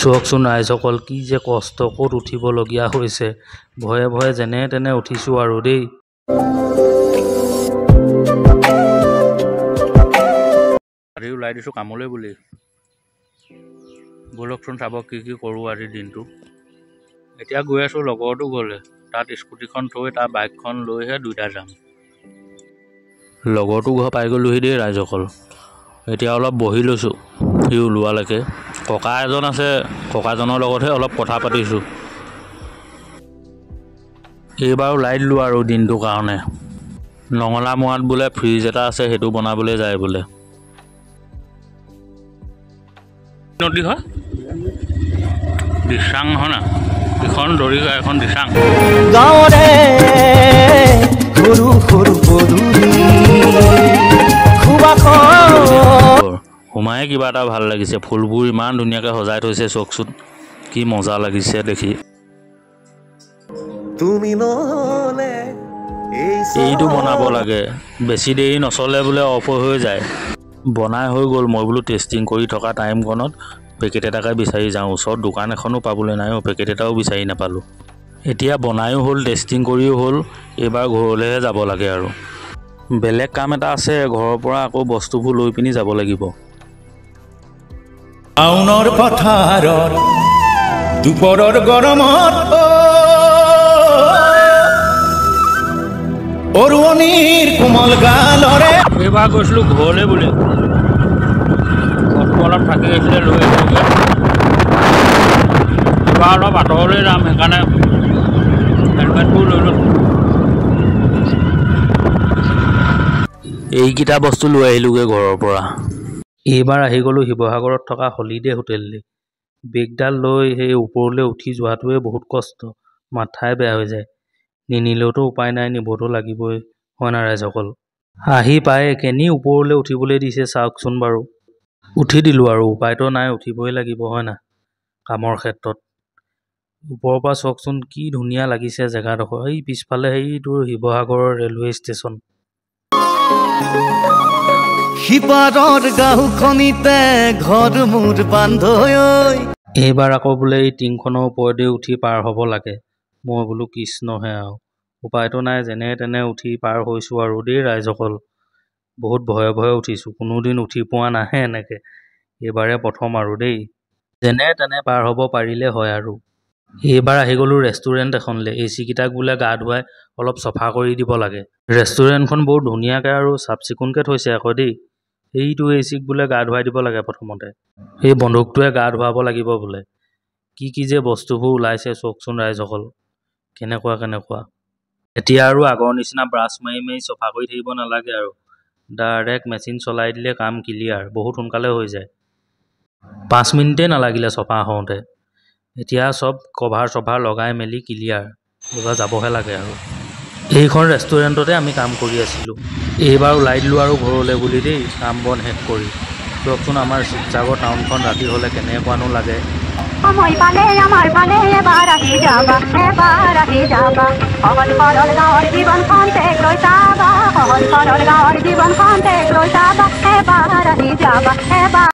চোৱাকচোন ৰাইজসকল কি যে কষ্ট ক'ত উঠিবলগীয়া হৈছে ভয়ে ভয়ে যেনে তেনে উঠিছো আৰু দেই আজি ওলাই দিছো কামলৈ বুলি বলকচোন চাব কি কি কৰো আজি দিনটো এতিয়া গৈ আছো লগৰটো গ'লে তাত স্কুটিখন থৈ তাৰ বাইকখন লৈহে দুইটা যাম লগৰটো ঘৰ পাই গ'লোহি দেই ৰাইজসকল এতিয়া অলপ বহি লৈছো সি ওলোৱালৈকে ককা এজন আছে ককাজনৰ লগতহে অলপ কথা পাতিছো এইবাৰ ওলাই দিলো আৰু দিনটোৰ কাৰণে নঙলা মোৱাত বোলে ফ্ৰিজ এটা আছে সেইটো বনাবলৈ যায় বোলে নদী হয় দিচাং হয় না এখন দৰিগা এখন দিচাং গাঁৱৰে সৰু সৰু পদূলি সোমাই কিবা এটা ভাল লাগিছে ফুলবোৰ ইমান ধুনীয়াকৈ সজাই থৈছে চকচোন কি মজা লাগিছে দেখি তুমি নহলে এইটো বনাব লাগে বেছি দেৰি নচলে বোলে অফ হৈ যায় বনাই হৈ গ'ল মই বোলো টেষ্টিং কৰি থকা টাইমখনত পেকেট এটাকে বিচাৰি যাওঁ ওচৰত দোকান এখনো পাবলৈ নাই পেকেট এটাও বিচাৰি নাপালোঁ এতিয়া বনায়ো হ'ল টেষ্টিং কৰিও হ'ল এইবাৰ ঘৰলৈহে যাব লাগে আৰু বেলেগ কাম এটা আছে ঘৰৰ পৰা আকৌ বস্তুবোৰ লৈ পিনি যাব লাগিব আউনৰ পথাৰৰ দুপৰৰ গৰমত অৰুণীৰ কোমল গালৰে এইবাৰ গৈছিলোঁ ঘৰলৈ বুলি বস্তু অলপ থাকি গৈছিলে লৈ আহিলোগৈ এইবাৰ অলপ আঁতৰলৈ যাম সেইকাৰণে হেলমেটবোৰ লৈ লৈছোঁ এইকেইটা বস্তু লৈ আহিলোগৈ ঘৰৰ পৰা এইবাৰ আহি গ'লোঁ শিৱসাগৰত থকা হলিডে হোটেললৈ বেগডাল লৈ সেই ওপৰলৈ উঠি যোৱাটোৱে বহুত কষ্ট মাথাই বেয়া হৈ যায় নিনিলেওতো উপায় নাই নিবতো লাগিবই হয় না ৰাইজসকল আহি পায় কেনি ওপৰলৈ উঠিবলৈ দিছে চাওকচোন বাৰু উঠি দিলোঁ আৰু উপায়তো নাই উঠিবই লাগিব হয় না কামৰ ক্ষেত্ৰত ওপৰৰ পৰা চাওকচোন কি ধুনীয়া লাগিছে জেগাডোখৰ এই পিছফালে সেইটো শিৱসাগৰৰ ৰেলৱে ষ্টেচন সিপাৰৰ গাঁওখনিতে ঘৰ মোৰ বান্ধৈ এইবাৰ আকৌ বোলে এই টিংখনৰ ওপৰতে উঠি পাৰ হ'ব লাগে মই বোলো কৃষ্ণহে আৰু উপায়তো নাই যেনে তেনে উঠি পাৰ হৈছোঁ আৰু দেই ৰাইজসকল বহুত ভয়ে ভয়ে উঠিছোঁ কোনোদিন উঠি পোৱা নাহে এনেকৈ এইবাৰে প্ৰথম আৰু দেই যেনে তেনে পাৰ হ'ব পাৰিলে হয় আৰু এইবাৰ আহি গ'লোঁ ৰেষ্টুৰেণ্ট এখনলৈ AC কেইটাক বোলে গা ধুৱাই অলপ চফা কৰি দিব লাগে ৰেষ্টুৰেণ্টখন বৰ ধুনীয়াকৈ আৰু চাফ চিকুণকৈ থৈছে আকৌ দেই এইটো ACক বোলে গা ধুৱাই দিব লাগে প্ৰথমতে সেই বন্ধুকটোৱে গা ধুৱাব লাগিব বোলে কি যে বস্তুবোৰ ওলাইছে চকচোন ৰাইজসকল কেনেকুৱা এতিয়া আৰু আগৰ নিচিনা ব্ৰাছ মাৰি মাৰি চফা কৰি থাকিব নালাগে আৰু ডাইৰেক্ট মেচিন চলাই দিলে কাম ক্লিয়াৰ বহুত সোনকালে হৈ যায় 5 মিনিটেই নালাগিলে চফা হওঁতে এতিয়া চব কভাৰ চভাৰ লগাই মেলি ক্লিয়াৰ এইবাৰ যাবহে লাগে আৰু এইখন ৰেষ্টুৰেণ্টতে আমি কাম কৰি আছিলোঁ এইবাৰ ওলাই দিলোঁ আৰু ঘৰলৈ বুলি দেই কাম বন শেষ কৰি চোৱাচোন আমাৰ শিৱসাগৰ টাউনখন ৰাতি হ'লে কেনেকুৱানো লাগে সময় পালে আমাৰ পালে এবাৰ আহি যাবা সহজ সৰল গাঁৱৰ জীৱনখন টেক লৈ চাবা সহজ সৰল গাঁৱৰ জীৱনখন টেক লৈ চাবা এবাৰ আহি যাবা এবাৰ